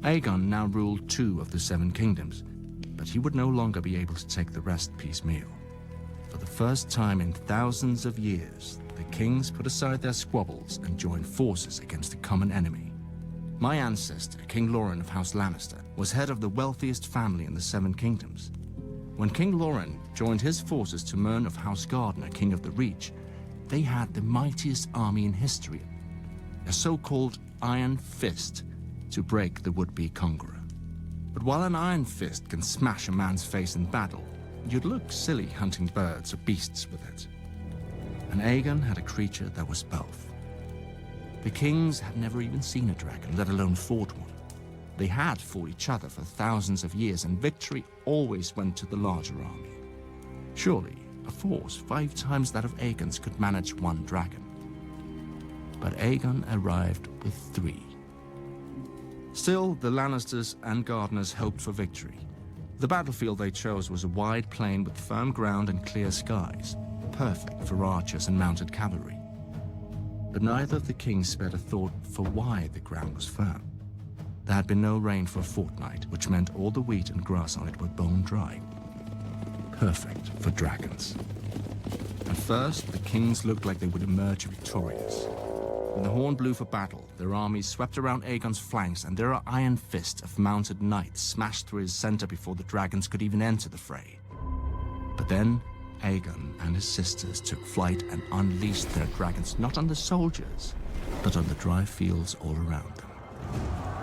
Aegon now ruled 2 of the 7 kingdoms, but he would no longer be able to take the rest piecemeal. For the first time in thousands of years, the kings put aside their squabbles and joined forces against a common enemy. My ancestor, King Loren of House Lannister, was head of the wealthiest family in the 7 kingdoms. When King Loren joined his forces to Mern of House Gardner, king of the Reach, they had the mightiest army in history, a so-called Iron Fist, to break the would-be conqueror. But while an iron fist can smash a man's face in battle, you'd look silly hunting birds or beasts with it. And Aegon had a creature that was both. The kings had never even seen a dragon, let alone fought one. They had fought each other for thousands of years, and victory always went to the larger army. Surely, a force 5 times that of Aegon's could manage 1 dragon. But Aegon arrived with 3. Still, the Lannisters and Gardeners hoped for victory. The battlefield they chose was a wide plain with firm ground and clear skies, perfect for archers and mounted cavalry. But neither of the kings spared a thought for why the ground was firm. There had been no rain for a fortnight, which meant all the wheat and grass on it were bone dry. Perfect for dragons. At first, the kings looked like they would emerge victorious. When the horn blew for battle, their armies swept around Aegon's flanks, and their iron fist of mounted knights smashed through his center before the dragons could even enter the fray. But then, Aegon and his sisters took flight and unleashed their dragons not on the soldiers, but on the dry fields all around them.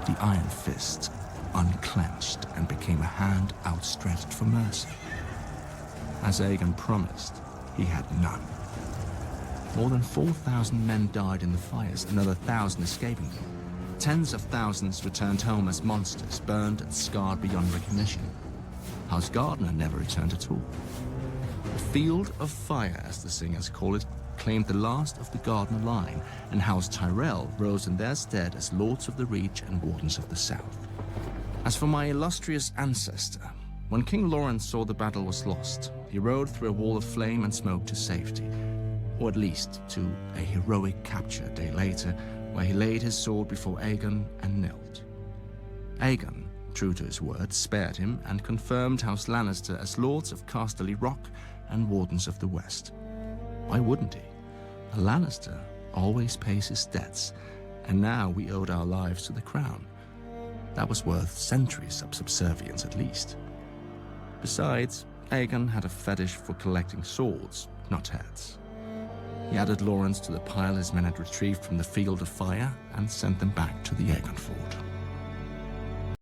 The iron fist unclenched and became a hand outstretched for mercy. As Aegon promised, he had none. More than 4,000 men died in the fires, another 1,000 escaping them. Tens of thousands returned home as monsters, burned and scarred beyond recognition. House Gardner never returned at all. The Field of Fire, as the singers call it, claimed the last of the Gardner line, and House Tyrell rose in their stead as Lords of the Reach and Wardens of the South. As for my illustrious ancestor, when King Loren saw the battle was lost, he rode through a wall of flame and smoke to safety, or at least to a heroic capture a day later, where he laid his sword before Aegon and knelt. Aegon, true to his word, spared him and confirmed House Lannister as Lords of Casterly Rock and Wardens of the West. Why wouldn't he? A Lannister always pays his debts, and now we owed our lives to the crown. That was worth centuries of subservience at least. Besides, Aegon had a fetish for collecting swords, not heads. He added Lawrence to the pile his men had retrieved from the Field of Fire and sent them back to the Aegon Fort.